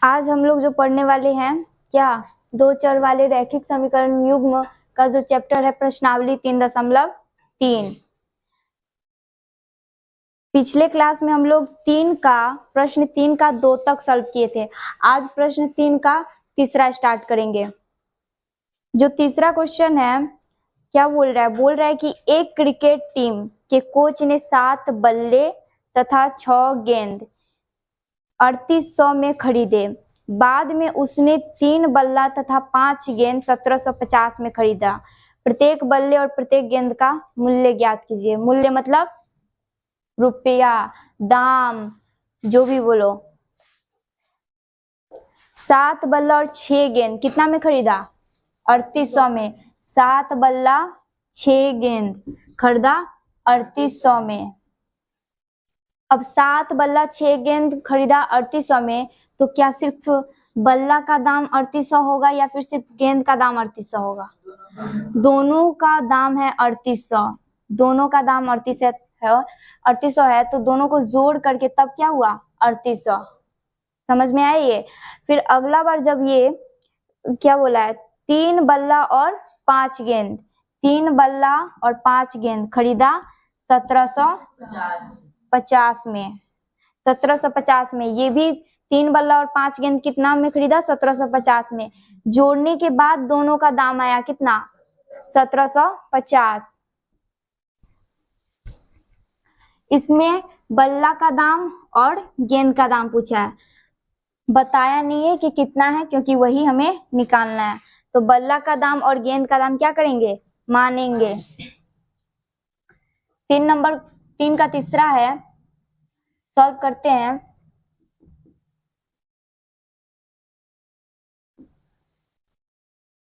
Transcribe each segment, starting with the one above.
आज हम लोग जो पढ़ने वाले हैं क्या, दो चर वाले रैखिक समीकरण युग्म का जो चैप्टर है प्रश्नावली 3.3। पिछले क्लास में हम लोग प्रश्न 3 का 2 तक सॉल्व किए थे। आज प्रश्न 3 का तीसरा स्टार्ट करेंगे। जो तीसरा क्वेश्चन है क्या बोल रहा है कि एक क्रिकेट टीम के कोच ने 7 बल्ले तथा 6 गेंद 3800 में खरीदे। बाद में उसने 3 बल्ला तथा 5 गेंद 1750 में खरीदा। प्रत्येक बल्ले और प्रत्येक गेंद का मूल्य ज्ञात कीजिए। मूल्य मतलब रुपया, दाम, जो भी बोलो। 7 बल्ला और 6 गेंद कितना में खरीदा? 3800 में। 7 बल्ला 6 गेंद खरीदा 3800 में। अब 7 बल्ला 6 गेंद खरीदा 3800 में, तो क्या सिर्फ बल्ला का दाम 3800 होगा या फिर सिर्फ गेंद का दाम 3800 होगा? दोनों का दाम है 3800। दोनों का दाम 3800 है, तो दोनों को जोड़ करके तब क्या हुआ? 3800। समझ में आई ये? फिर अगला बार जब ये क्या बोला है, 3 बल्ला और 5 गेंद, 3 बल्ला और 5 गेंद खरीदा 1750 में। 1750 में ये भी 3 बल्ला और 5 गेंद कितना में खरीदा? 1750 में। जोड़ने के बाद दोनों का दाम आया कितना? 1750। इसमें बल्ला का दाम और गेंद का दाम पूछा है, बताया नहीं है कि कितना है, क्योंकि वही हमें निकालना है। तो बल्ला का दाम और गेंद का दाम क्या करेंगे? मानेंगे। 3 का तीसरा है, सॉल्व करते हैं।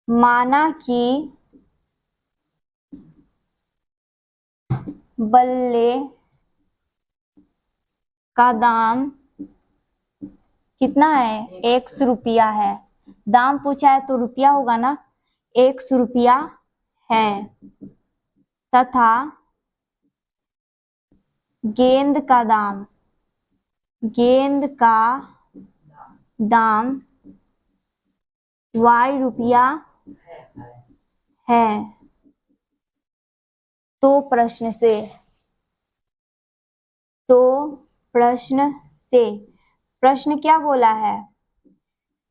माना कि बल्ले का दाम कितना है? 100 रुपया है। दाम पूछा है तो रुपया होगा ना, 100 रुपया है। तथा गेंद का दाम Y रुपया है। तो प्रश्न क्या बोला है?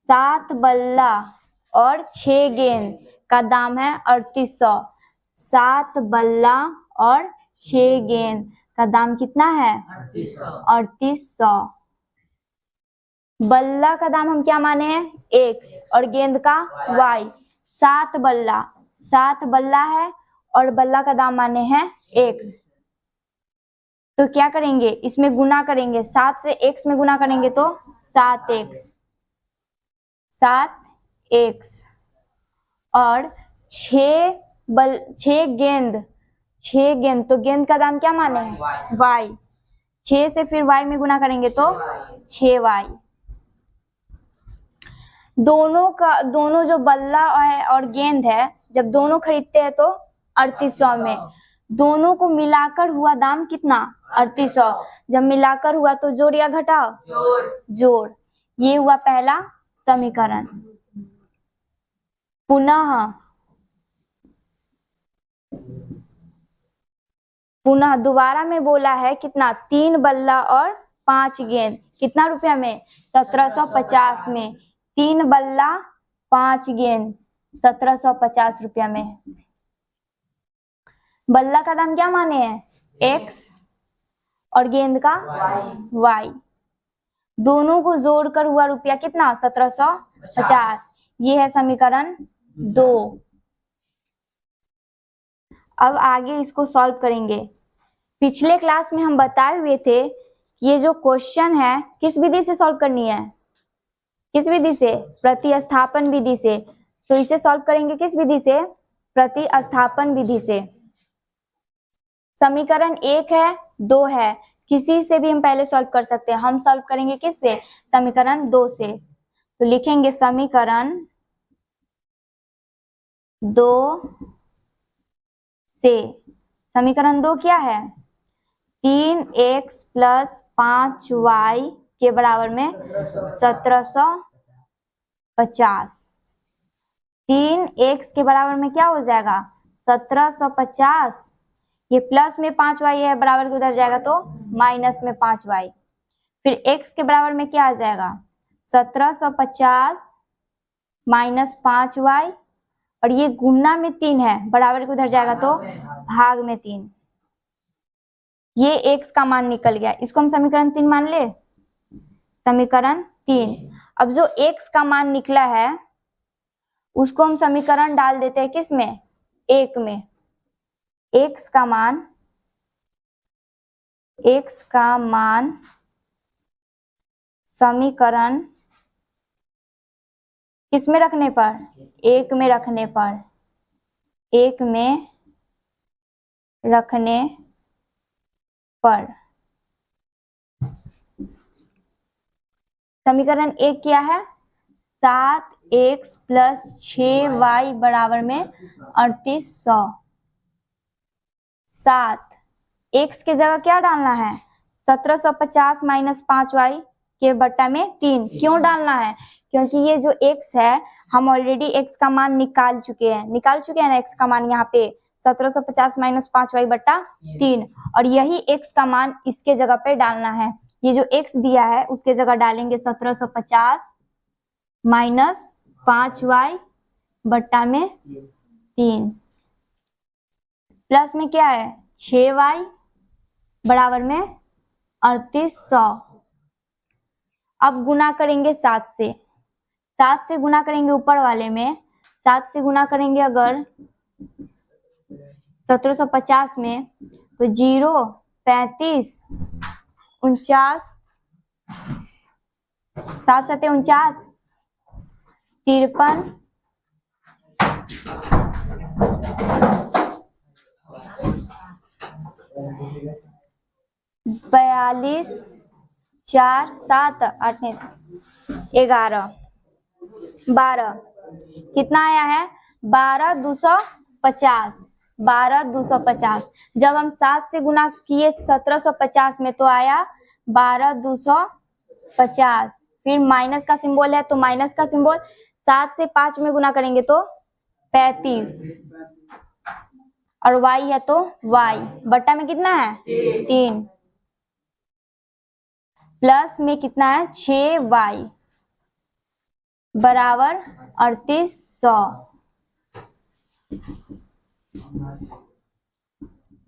7 बल्ला और 6 गेंद का दाम है 3800। 7 बल्ला और 6 गेंद का दाम कितना है? 3800। बल्ला का दाम हम क्या माने हैं? X और गेंद का Y। 7 बल्ला है और बल्ला का दाम माने हैं X। तो क्या करेंगे? इसमें गुना करेंगे। 7 से X में गुना करेंगे तो 7X और 6 गेंद तो गेंद का दाम क्या माने हैं? Y। 6 से फिर Y में गुना करेंगे तो 6Y। दोनों जो बल्ला है और गेंद है, जब दोनों खरीदते हैं तो 3800 में। दोनों को मिलाकर हुआ दाम कितना? 3800। जब मिलाकर हुआ तो जोड़ या घटाओ? जोड़। ये हुआ पहला समीकरण। पुनः दोबारा में बोला है कितना? 3 बल्ला और 5 गेंद कितना रुपया में? 1750 में। 3 बल्ला 5 गेंद 1750 रुपया में। बल्ला का दाम क्या माने हैं? X और गेंद का Y। दोनों को जोड़कर हुआ रुपया कितना? 1750। ये है समीकरण 2। अब आगे इसको सॉल्व करेंगे। पिछले क्लास में हम बताए हुए थे कि ये जो क्वेश्चन है किस विधि से सॉल्व करनी है? किस विधि से? प्रतिस्थापन विधि से। तो इसे सॉल्व करेंगे किस विधि से? प्रतिस्थापन विधि से। समीकरण 1 है, 2 है, किसी से भी हम पहले सॉल्व कर सकते हैं। हम सॉल्व करेंगे किससे? समीकरण 2 से। तो लिखेंगे समीकरण 2 से। समीकरण 2 क्या है? 3x + 5y के बराबर में 1750 50। 3x के बराबर में क्या हो जाएगा 1750। ये प्लस में 5y है, बराबर के उधर जाएगा तो माइनस में 5y। फिर x के बराबर में क्या आ जाएगा 1750 माइनस 5y, और ये गुना में 3 है, बराबर के उधर जाएगा तो भाग में 3। ये x का मान निकल गया, इसको हम समीकरण 3 मान ले। समीकरण 3। अब जो x का मान निकला है उसको हम समीकरण डाल देते हैं किस में 1 में। x का मान समीकरण किस में रखने पर 1 में रखने पर, 1 में रखने पर समीकरण 1 क्या है 7x प्लस 6y बराबर में 3800। 7 x के जगह क्या डालना है 1750 माइनस 5y के बट्टा में 3। क्यों डालना है क्योंकि ये जो x है हम ऑलरेडी x का मान निकाल चुके हैं ना x का मान यहाँ पे 1750 माइनस 5y बट्टा 3, और यही x का मान इसके जगह पे डालना है। ये जो x दिया है उसके जगह डालेंगे 1750 माइनस 5y बट्टा में 3, प्लस में क्या है 6y बराबर में 3800। अब गुना करेंगे 7 से, 7 से गुना करेंगे ऊपर वाले में, 7 से गुना करेंगे अगर 1750 में तो 0 35 49 7 7 49 53 42 4 7 8 11 12 कितना आया है 12250। 12250 जब हम 7 से गुना किए 1750 में तो आया 12250। फिर माइनस का सिंबल है तो माइनस का सिंबल, 7 से 5 में गुना करेंगे तो 35, और y है तो y बट्टा में कितना है 3, प्लस में कितना है 6y बराबर 3800।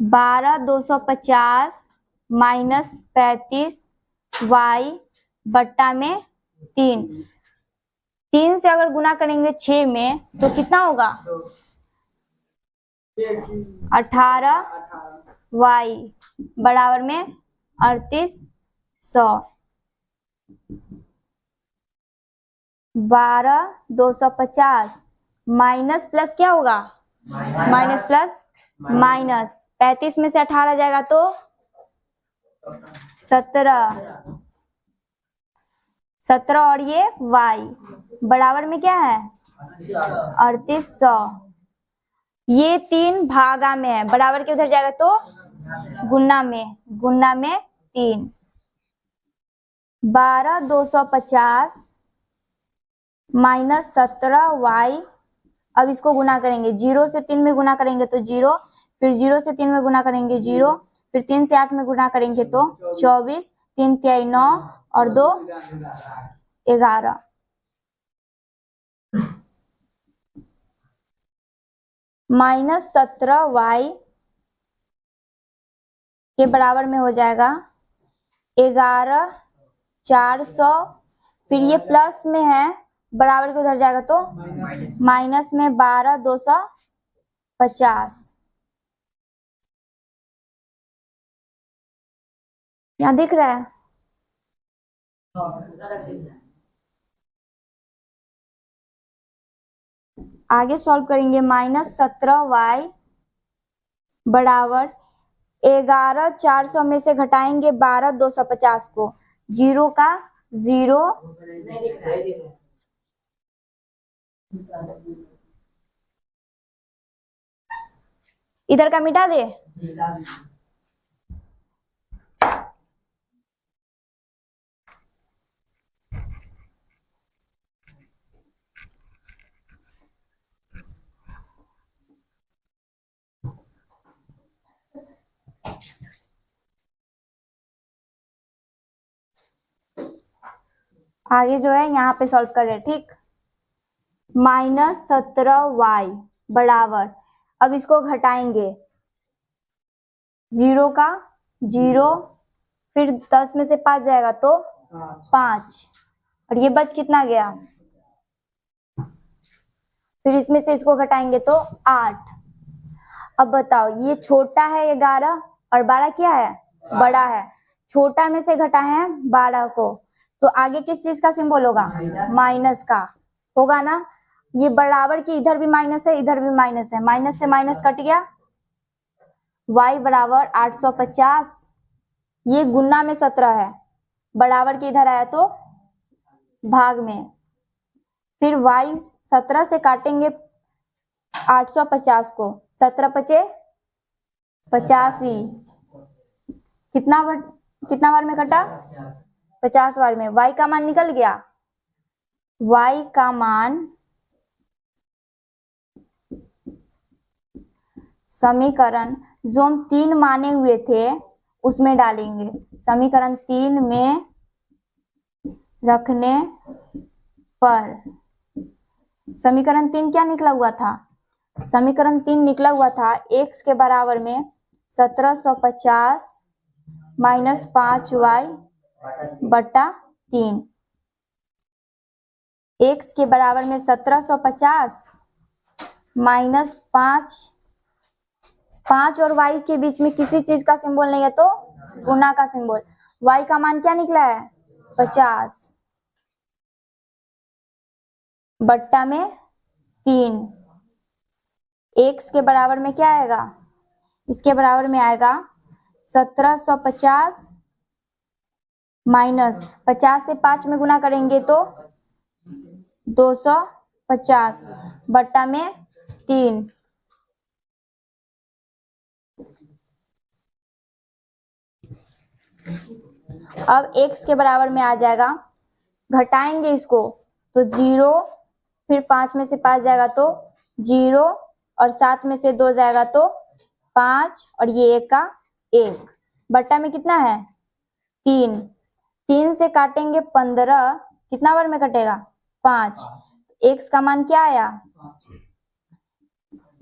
12250 माइनस 35y बट्टा में 3। 3 से अगर गुना करेंगे 6 में तो कितना होगा 18y बराबर में 3800। 12250 माइनस प्लस क्या होगा माइनस प्लस माइनस, 35 में से 18 जाएगा तो 17 और ये y बराबर में क्या है 3800। ये 3 भागा में है, बराबर के उधर जाएगा तो गुना में 3। 12250 माइनस 17y, अब इसको गुना करेंगे 0 से 3 में गुना करेंगे तो 0, फिर 0 से 3 में गुना करेंगे 0, फिर 3 से 8 में गुना करेंगे तो 24, 3 3 9 और 2 11। माइनस 17y के बराबर में हो जाएगा 11400, फिर ये प्लस में है बराबर के उधर जाएगा तो माइनस में 12250। यहाँ दिख रहा है आगे सॉल्व करेंगे। माइनस 17y बराबर 11400 में से घटाएंगे 12250 को, 0 का 0 इधर का मिटा दे। आगे जो है यहाँ पे सॉल्व कर रहे हैं, ठीक। -17y बराबर, अब इसको घटाएंगे, 0 का 0, फिर 10 में से 5 जाएगा तो 5, और ये बच कितना गया, फिर इसमें से इसको घटाएंगे तो 8। अब बताओ, ये छोटा है 11 और 12 क्या है, बड़ा है। छोटा में से घटा है 12 को, तो आगे किस चीज का सिंबल होगा, माइनस का होगा ना। ये बराबर की इधर भी माइनस है, इधर भी माइनस है, माइनस से माइनस कट गया, y बराबर 850। ये गुना में 17 है, बराबर के इधर आया तो भाग में, फिर y 17 से काटेंगे 850 को, 17 पचे 85, कितना बार में कटा, 50 बार में। y का मान निकल गया, y का मान समीकरण जो हम 3 माने हुए थे उसमें डालेंगे, समीकरण 3 में रखने पर समीकरण 3 क्या निकला हुआ था, समीकरण 3 निकला हुआ था x के बराबर में 1750 माइनस 5y बटा 3। x के बराबर में 1750 माइनस 5 और y के बीच में किसी चीज का सिंबल नहीं है तो गुना का सिंबल। y का मान क्या निकला है, 50 बट्टा में 3। x के बराबर में क्या आएगा, इसके बराबर में आएगा 1750 माइनस 50 से 5 में गुना करेंगे तो 250 बट्टा में 3। अब x के बराबर में आ जाएगा, घटाएंगे इसको तो 0, फिर 5 में से 5 जाएगा तो 0, और 7 में से 2 जाएगा तो 5, और ये 1 का 1, बट्टा में कितना है 3। 3 से काटेंगे 15, कितना बार में कटेगा 5। x का मान क्या आया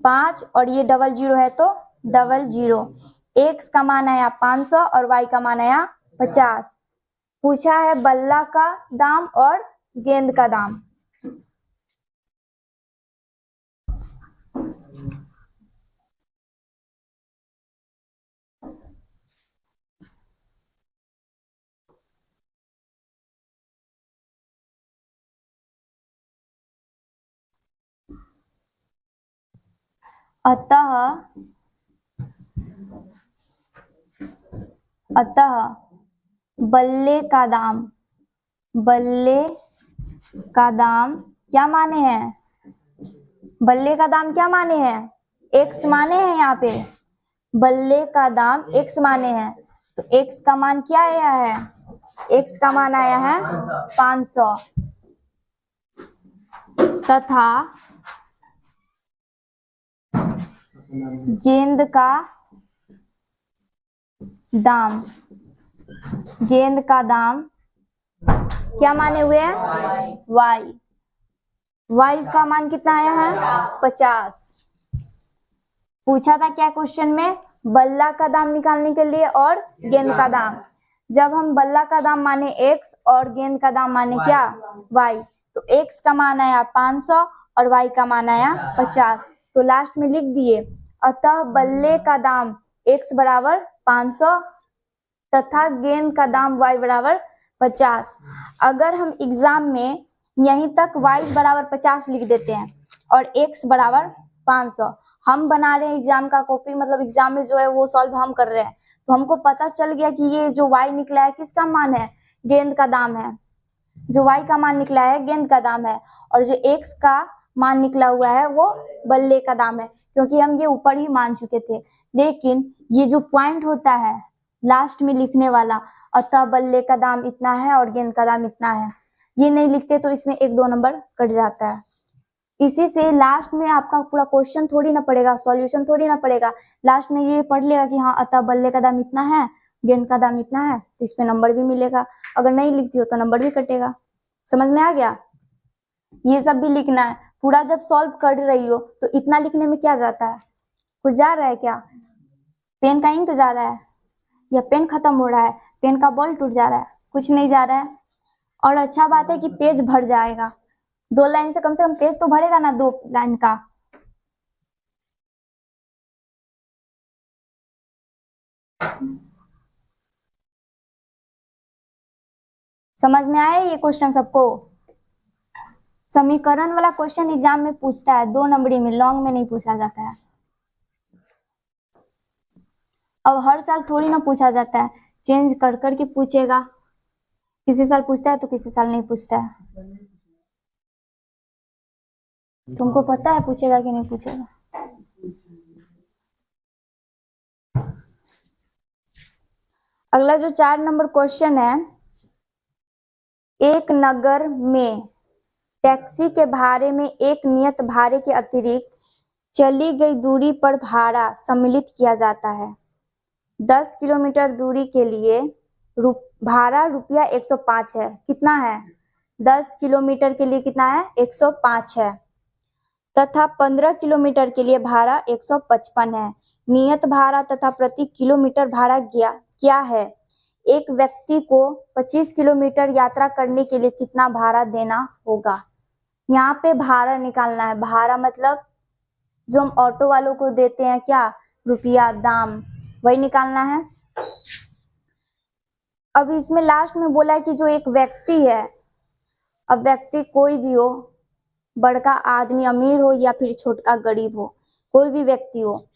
5, और ये डबल 0 है तो डबल 0। x का मान आया 500 और y का मान आया 50। पूछा है बल्ला का दाम और गेंद का दाम। अतः बल्ले का दाम क्या माने हैं, बल्ले का दाम क्या माने हैं, x माने हैं। यहाँ पे बल्ले का दाम x माने हैं, तो x का मान क्या आया है, x का मान आया है 500, तथा गेंद का दाम क्या माने हुए हैं, y का मान कितना आया है 50। पूछा था क्या क्वेश्चन में, बल्ला का दाम निकालने के लिए और गेंद का दाम। जब हम बल्ला का दाम माने x और गेंद का दाम माने क्या y, तो x का मान आया 500 और y का मान आया 50, तो लास्ट में लिख दिए अतः बल्ले का दाम x बराबर 500 तथा गेंद का दाम y बराबर 50। अगर हम एग्जाम में यहीं तक y बराबर 50 लिख देते हैं और x बराबर 500, हम बना रहे हैं एग्जाम का कॉपी, मतलब एग्जाम में जो है वो सॉल्व हम कर रहे हैं, तो हमको पता चल गया कि ये जो y निकला है किसका मान है, गेंद का दाम है। जो y का मान निकला है गेंद का दाम है, और जो x का मान निकला हुआ है वो बल्ले का दाम है, क्योंकि हम ये ऊपर ही मान चुके थे। लेकिन ये जो पॉइंट होता है लास्ट में लिखने वाला, अतः बल्ले का दाम इतना है और गेंद का दाम इतना है, ये नहीं लिखते तो इसमें 1-2 नंबर कट जाता है। इसी से लास्ट में आपका पूरा क्वेश्चन थोड़ी ना पड़ेगा, सॉल्यूशन थोड़ी ना पड़ेगा, लास्ट में ये पढ़ लेगा कि हाँ अतः बल्ले का दाम इतना है, गेंद का दाम इतना है, तो इस पे नंबर भी मिलेगा। अगर नहीं लिखती हो तो नंबर भी कटेगा। समझ में आ गया? ये सब भी लिखना है पूरा। जब सॉल्व कर रही हो तो इतना लिखने में क्या जाता है? कुछ जा रहा है क्या? पेन का इंक जा रहा है या पेन खत्म हो रहा है, पेन का बॉल टूट जा रहा है? कुछ नहीं जा रहा है। और अच्छा बात है कि पेज भर जाएगा। 2 लाइन से कम पेज तो भरेगा ना, 2 लाइन का। समझ में आया ये क्वेश्चन सबको? समीकरण वाला क्वेश्चन एग्जाम में पूछता है, 2 नंबरी में, लॉन्ग में नहीं पूछा जाता है। अब हर साल थोड़ी ना पूछा जाता है, चेंज कर करके पूछेगा। किसी साल पूछता है तो किसी साल नहीं पूछता है। तुमको पता है पूछेगा कि नहीं पूछेगा? अगला जो 4 नंबर क्वेश्चन है, एक नगर में टैक्सी के भाड़े में एक नियत भाड़े के अतिरिक्त चली गई दूरी पर भाड़ा सम्मिलित किया जाता है। 10 किलोमीटर दूरी के लिए भाड़ा रुपया 105 है। कितना है? 10 किलोमीटर के लिए कितना है? 105 है। तथा 15 किलोमीटर के लिए भाड़ा 155 है। नियत भाड़ा तथा प्रति किलोमीटर भाड़ा क्या है? एक व्यक्ति को 25 किलोमीटर यात्रा करने के लिए कितना भाड़ा देना होगा? यहाँ पे भाड़ा निकालना है। भाड़ा मतलब जो हम ऑटो वालों को देते हैं, क्या रुपया, दाम, वही निकालना है। अब इसमें लास्ट में बोला है कि जो एक व्यक्ति है, अब व्यक्ति कोई भी हो, बड़का आदमी, अमीर हो या फिर छोटा गरीब हो, कोई भी व्यक्ति हो,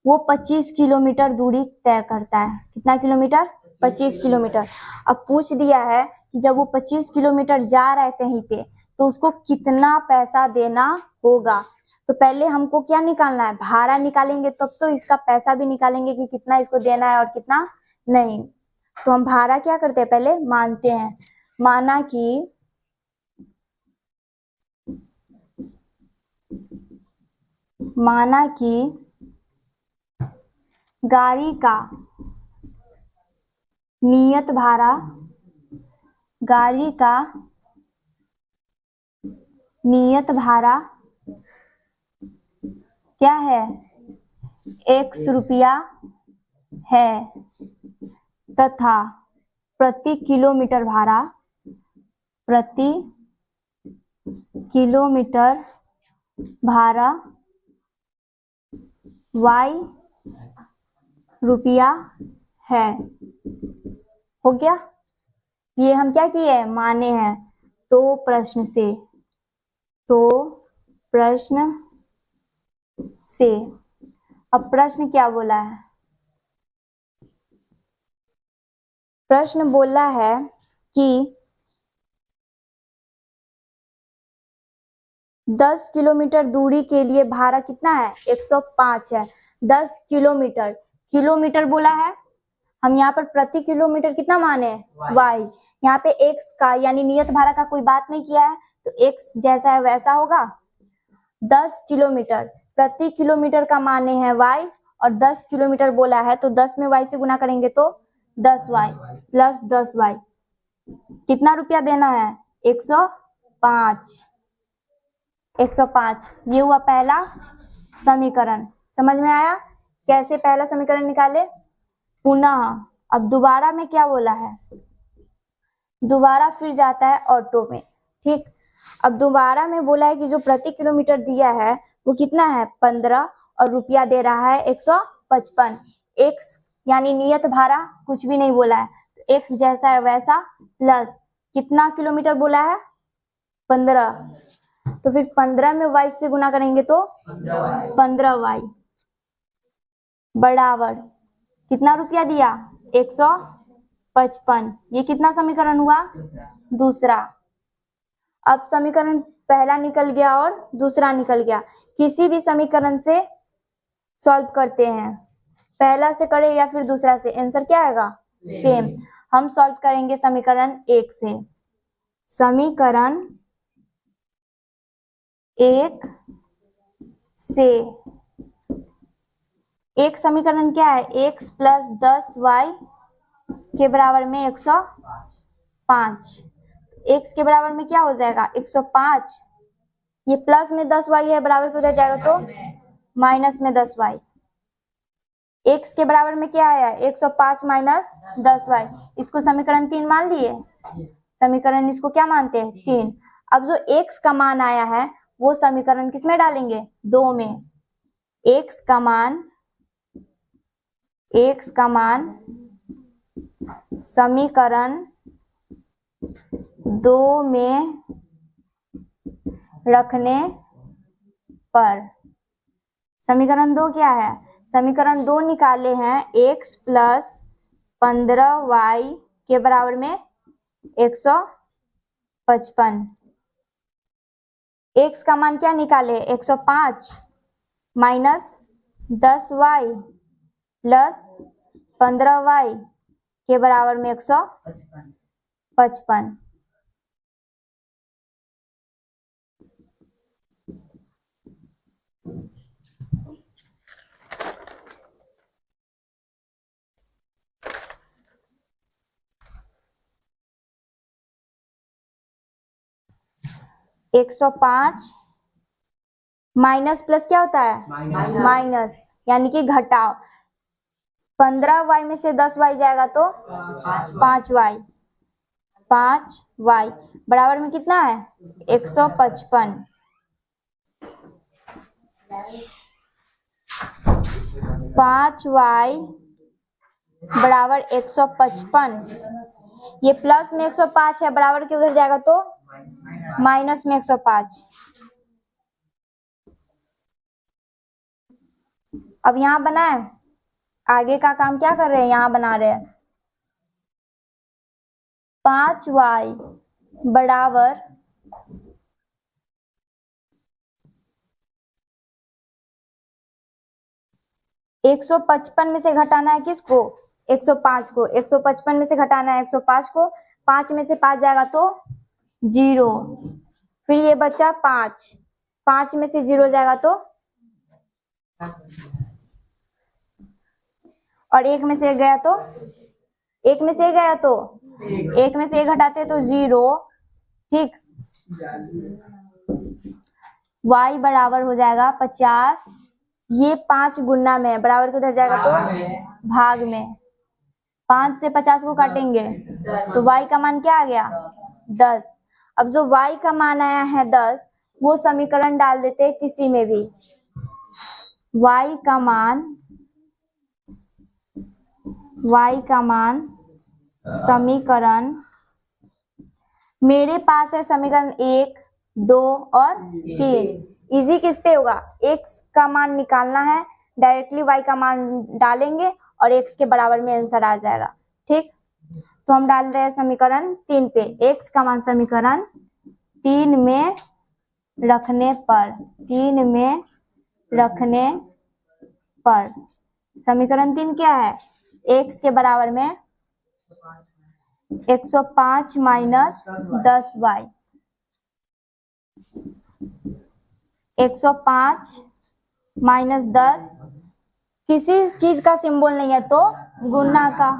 वो 25 किलोमीटर दूरी तय करता है। कितना किलोमीटर? 25 किलोमीटर। अब पूछ दिया है कि जब वो 25 किलोमीटर जा रहा है कहीं पे, तो उसको कितना पैसा देना होगा। तो पहले हमको क्या निकालना है? भाड़ा निकालेंगे, तब तो इसका पैसा भी निकालेंगे कि कितना इसको देना है और कितना नहीं। तो हम भाड़ा क्या करते हैं? पहले मानते हैं। माना कि गाड़ी का नियत भाड़ा, क्या है? X रुपया है तथा प्रति किलोमीटर भाड़ा Y रुपया है। हो गया? ये हम क्या किए? माने हैं। तो प्रश्न से अब प्रश्न क्या बोला है? प्रश्न बोला है कि 10 किलोमीटर दूरी के लिए भाड़ा कितना है? 105 है। 10 किलोमीटर, किलोमीटर बोला है, हम यहाँ पर प्रति किलोमीटर कितना माने? y। यहाँ पे x का यानी नियत भाड़ा का कोई बात नहीं किया है, तो x जैसा है वैसा होगा। 10 किलोमीटर, प्रति किलोमीटर का माने है y, और 10 किलोमीटर बोला है, तो 10 में y से गुना करेंगे तो 10y प्लस 10y। कितना रुपया देना है? 105। 105। ये हुआ पहला समीकरण। समझ में आया कैसे पहला समीकरण निकाले? पुनः अब दोबारा में क्या बोला है? दोबारा फिर जाता है ऑटो में। ठीक, अब दोबारा में बोला है कि जो प्रति किलोमीटर दिया है वो कितना है? 15, और रुपया दे रहा है 155। x यानी नियत भाड़ा कुछ भी नहीं बोला है, तो x जैसा है वैसा प्लस कितना किलोमीटर बोला है? 15। तो फिर 15 में y से गुना करेंगे तो 15y बराबर कितना रुपया दिया? 155। ये कितना समीकरण हुआ? दूसरा। अब समीकरण पहला निकल गया और दूसरा निकल गया। किसी भी समीकरण से सॉल्व करते हैं, पहला से करें या फिर दूसरा से, आंसर क्या आएगा? सेम। हम सॉल्व करेंगे समीकरण 1 से। समीकरण 1 से एक समीकरण क्या है? x प्लस 10y के बराबर में 105। x के बराबर में क्या हो जाएगा 105, ये प्लस में 10y है, बराबर के उधर जाएगा तो माइनस में 10y। x के बराबर में क्या आया 105 माइनस 10y, इसको समीकरण 3 मान लिए, समीकरण इसको क्या मानते हैं 3। अब जो x का मान आया है वो समीकरण किसमें डालेंगे 2 में, x का मान समीकरण 2 में रखने पर, समीकरण 2 क्या है, समीकरण 2 निकाले हैं x प्लस 15y के बराबर में 155। x का मान क्या निकाले 105 माइनस 10y प्लस 15y के बराबर में 155। 105 माइनस प्लस क्या होता है माइनस, यानी कि घटाओ, 15y में से 10y जाएगा तो 5y, 5y बराबर में कितना है 155। 5y बराबर 155, ये प्लस में 105 है, बराबर के उधर जाएगा तो माइनस में 105। अब यहाँ बना है, आगे का काम क्या कर रहे हैं यहाँ बना रहे हैं। 5y बराबर 155 में से घटाना है किसको 105 को, 155 में से घटाना है 105 को, 5 में से 5 जाएगा तो 0, फिर ये बचा 5, 5 में से 0 जाएगा तो, और 1 में से 1 गया तो, 1 में से 1 गया तो 1 में से 1 घटाते तो 0, ठीक। y बराबर हो जाएगा 50, ये 5 गुना में, बराबर के उधर जाएगा तो भाग में, 5 से 50 को काटेंगे तो y का मान क्या आ गया 10। अब जो y का मान आया है 10, वो समीकरण डाल देते हैं किसी में भी, y का मान समीकरण, मेरे पास है समीकरण 1, 2 और 3। इजी किस पे होगा, x का मान निकालना है, डायरेक्टली y का मान डालेंगे और x के बराबर में आंसर आ जाएगा, ठीक। तो हम डाल रहे हैं समीकरण 3 पे, x का मान समीकरण 3 में रखने पर, समीकरण 3 क्या है, x के बराबर में 105 माइनस 10y, 105 माइनस 10, किसी चीज का सिंबल नहीं है तो गुना का,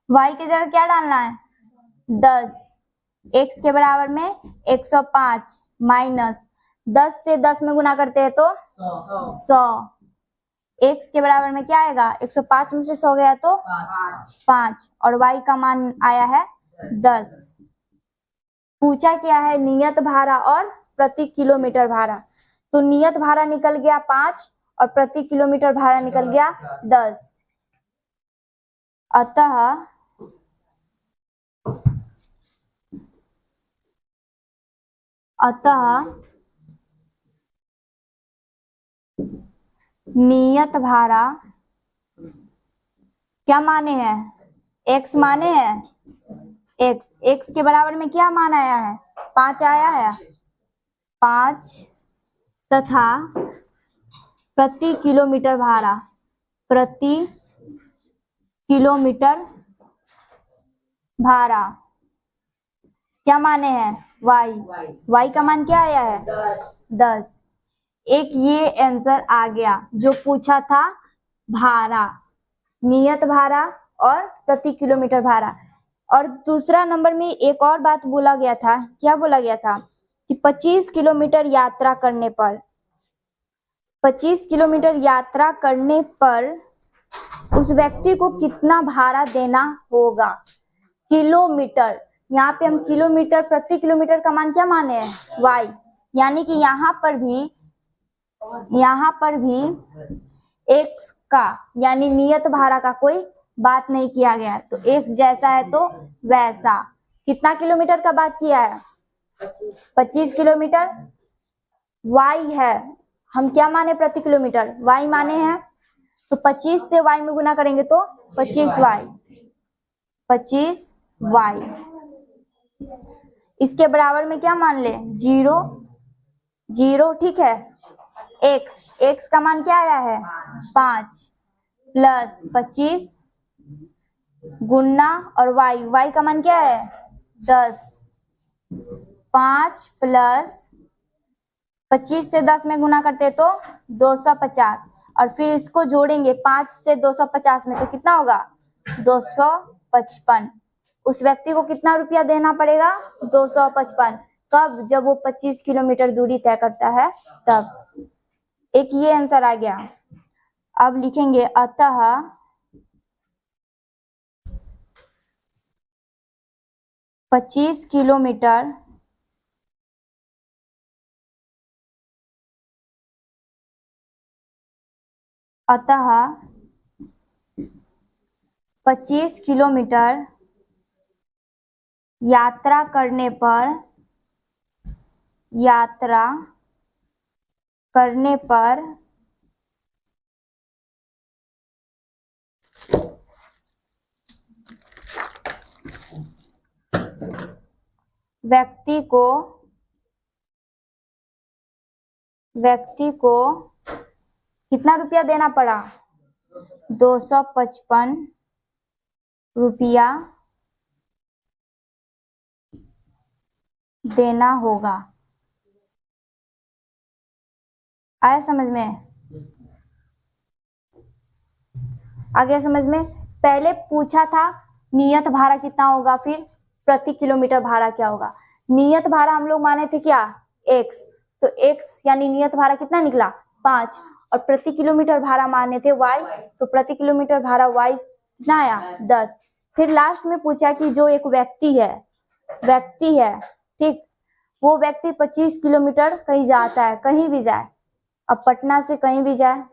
y की जगह क्या डालना है 10, x के बराबर में 105 माइनस 10 से 10 में गुना करते हैं तो 100, x के बराबर में क्या आएगा 105 में से 100 गया तो 5, और y का मान आया है 10। पूछा क्या है नियत भाड़ा और प्रति किलोमीटर भाड़ा, तो नियत भाड़ा निकल गया 5 और प्रति किलोमीटर भाड़ा निकल गया 10। अतः नियत भाड़ा क्या माने हैं x माने हैं, x के बराबर में क्या मान आया है 5 आया है, 5 तथा प्रति किलोमीटर भाड़ा, प्रति किलोमीटर भाड़ा क्या माने हैं y का मान क्या आया है 10। एक ये आंसर आ गया जो पूछा था भाड़ा, नियत भाड़ा और प्रति किलोमीटर भाड़ा, और दूसरा नंबर में एक और बात बोला गया था, क्या बोला गया था कि 25 किलोमीटर यात्रा करने पर, 25 किलोमीटर यात्रा करने पर उस व्यक्ति को कितना भाड़ा देना होगा। किलोमीटर, यहाँ पे हम किलोमीटर, प्रति किलोमीटर का मान क्या माने हैं, y, यानी कि यहाँ पर भी x का यानी नियत भाड़ा का कोई बात नहीं किया गया है। तो x जैसा है तो वैसा। कितना किलोमीटर का बात किया है, 25 किलोमीटर। y है, हम क्या माने प्रति किलोमीटर, y माने हैं, तो 25 से y में गुना करेंगे तो 25y, 25y। इसके बराबर में क्या मान ले, 0, 0, ठीक है। x का मान क्या आया है, 5 प्लस 25 गुना और y का मान क्या है, 10, 5 प्लस 25 से 10 में गुना करते तो 250, और फिर इसको जोड़ेंगे 5 से 250 में तो कितना होगा, 255। उस व्यक्ति को कितना रुपया देना पड़ेगा, 255। कब, जब वो 25 किलोमीटर दूरी तय करता है तब। एक ये आंसर आ गया। अब लिखेंगे अतः 25 किलोमीटर अतः 25 किलोमीटर यात्रा करने पर व्यक्ति को कितना रुपया देना पड़ा, 255 रुपया देना होगा। आया समझ में, आ गया समझ में। पहले पूछा था नियत भाड़ा कितना होगा, फिर प्रति किलोमीटर भाड़ा क्या होगा। नियत भाड़ा हम लोग माने थे क्या, x, तो x यानी नियत भाड़ा कितना निकला, 5, और प्रति किलोमीटर भाड़ा माने थे y, तो प्रति किलोमीटर भाड़ा y कितना आया, 10। फिर लास्ट में पूछा कि जो एक व्यक्ति है, ठीक, वो व्यक्ति 25 किलोमीटर कहीं जाता है, कहीं भी जाए, अब पटना से कहीं भी जाए,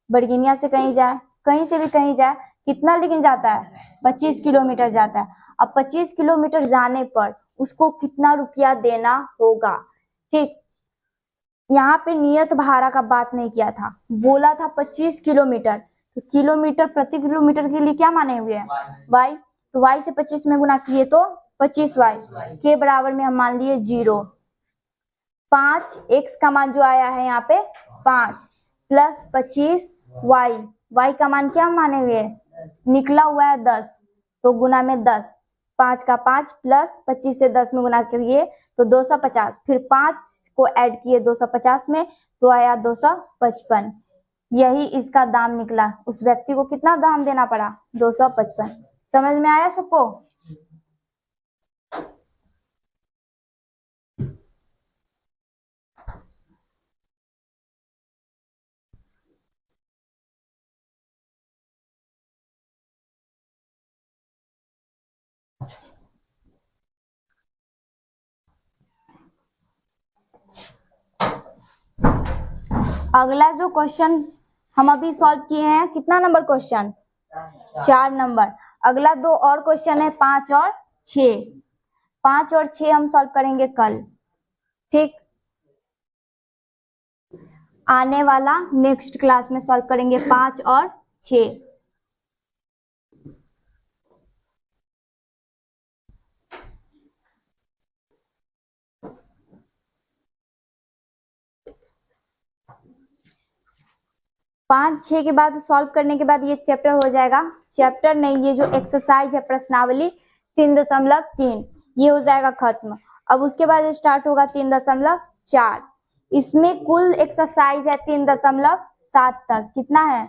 बरगिनिया से कहीं जाए, कहीं से भी कहीं जाए, कितना लेकिन जाता है, 25 किलोमीटर जाता है। अब 25 किलोमीटर जाने पर उसको कितना रुपया देना होगा, ठीक। यहाँ पे नियत भाड़ा का बात नहीं किया था, बोला था 25 किलोमीटर, तो किलोमीटर प्रति किलोमीटर के लिए क्या माने हुए हैं, y, तो y से 25 में गुना किए तो 25y के बराबर में हम मान लिए 0। 5 x का मान जो आया है यहाँ पे 5 प्लस 25 y का मान क्या माने हुए, निकला हुआ है 10, तो गुना में 10, 5 का 5 प्लस 25 से 10 में गुना करिए तो 250, फिर 5 को ऐड किए 250 में तो आया 255। यही इसका दाम निकला। उस व्यक्ति को कितना दाम देना पड़ा, 255। समझ में आया सबको। अगला जो क्वेश्चन हम अभी सॉल्व किए हैं, कितना नंबर क्वेश्चन, 4 नंबर। अगला 2 और क्वेश्चन है 5 और 6। 5 और 6 हम सॉल्व करेंगे कल, ठीक। आने वाला नेक्स्ट क्लास में सॉल्व करेंगे 5 और 6। पाँच 6 के बाद सॉल्व करने के बाद ये चैप्टर हो जाएगा, चैप्टर नहीं, ये जो एक्सरसाइज है प्रश्नावली 3.3 ये हो जाएगा खत्म। अब उसके बाद स्टार्ट होगा 3.4। इसमें कुल एक्सरसाइज है 3.7 तक, कितना है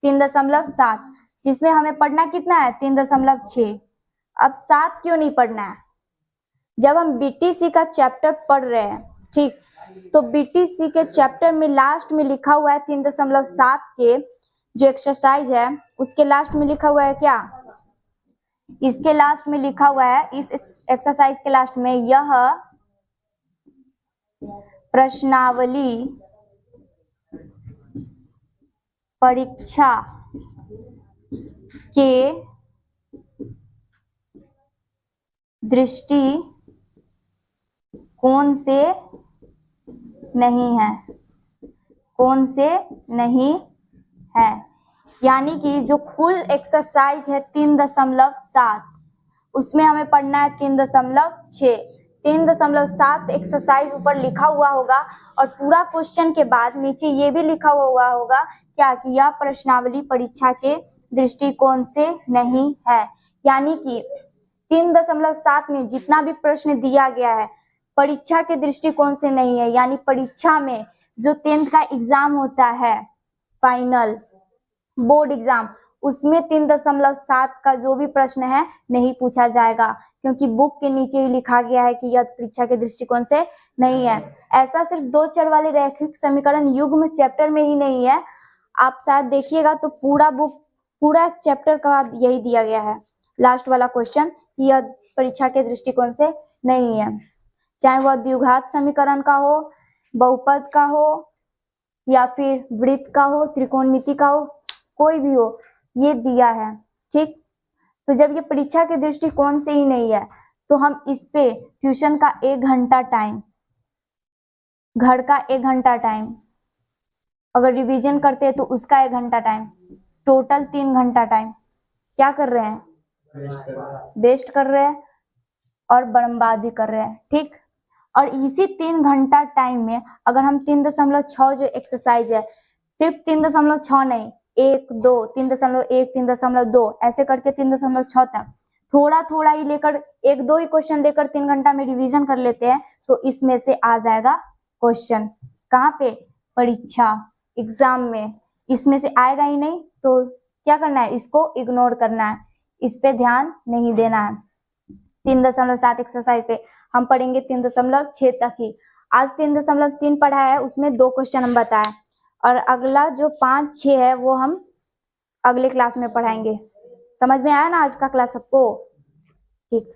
3.7, जिसमें हमें पढ़ना कितना है 3.6। अब 7 क्यों नहीं पढ़ना है? जब हम बीटीसी का चैप्टर पढ़ रहे हैं, ठीक, तो बीटीसी के चैप्टर में लास्ट में लिखा हुआ है 3.7 के जो एक्सरसाइज है उसके लास्ट में लिखा हुआ है क्या? इसके लास्ट में लिखा हुआ है, इस एक्सरसाइज के लास्ट में, यह प्रश्नावली परीक्षा के दृष्टिकोण से नहीं है, कौन से नहीं है। यानी कि जो कुल एक्सरसाइज है 3.7 उसमें हमें पढ़ना है 3.6। 3.7 एक्सरसाइज ऊपर लिखा हुआ होगा और पूरा क्वेश्चन के बाद नीचे ये भी लिखा हुआ होगा क्या कि यह प्रश्नावली परीक्षा के दृष्टिकोण से नहीं है। यानी कि 3.7 में जितना भी प्रश्न दिया गया है परीक्षा के दृष्टिकोण से नहीं है, यानी परीक्षा में जो 10th का एग्जाम होता है, फाइनल बोर्ड एग्जाम, उसमें 3.7 का जो भी प्रश्न है नहीं पूछा जाएगा, क्योंकि बुक के नीचे ही लिखा गया है कि यह परीक्षा के दृष्टिकोण से नहीं है। ऐसा सिर्फ 2 चर वाले रैखिक समीकरण युग्म चैप्टर में ही नहीं है, आप शायद देखिएगा तो पूरा बुक, पूरा चैप्टर का यही दिया गया है, लास्ट वाला क्वेश्चन, यह परीक्षा के दृष्टिकोण से नहीं है। चाहे वह द्विघात समीकरण का हो, बहुपद का हो, या फिर वृत्त का हो, त्रिकोणमिति का हो, कोई भी हो, ये दिया है, ठीक। तो जब ये परीक्षा के दृष्टिकोण से ही नहीं है तो हम इस पे ट्यूशन का 1 घंटा टाइम, घर का 1 घंटा टाइम, अगर रिवीजन करते हैं तो उसका 1 घंटा टाइम, टोटल 3 घंटा टाइम क्या कर रहे हैं? वेस्ट कर रहे हैं और बर्बाद भी कर रहे हैं, ठीक। और इसी 3 घंटा टाइम में अगर हम 3.6 जो एक्सरसाइज है, सिर्फ 3.6 नहीं, 1, 2, 3.1, 3.2 ऐसे करके 3.6 तक थोड़ा थोड़ा ही लेकर 1-2 ही क्वेश्चन लेकर 3 घंटा में रिवीजन कर लेते हैं तो इसमें से आ जाएगा क्वेश्चन। कहाँ पे? परीक्षा एग्जाम में। इसमें से आएगा ही नहीं तो क्या करना है? इसको इग्नोर करना है, इस पे ध्यान नहीं देना है। 3.7 एक्सरसाइज पे हम पढ़ेंगे 3.6 तक ही। आज 3.3 पढ़ा है, उसमें 2 क्वेश्चन हम बताए और अगला जो 5-6 है वो हम अगले क्लास में पढ़ाएंगे। समझ में आया ना आज का क्लास सबको? ठीक।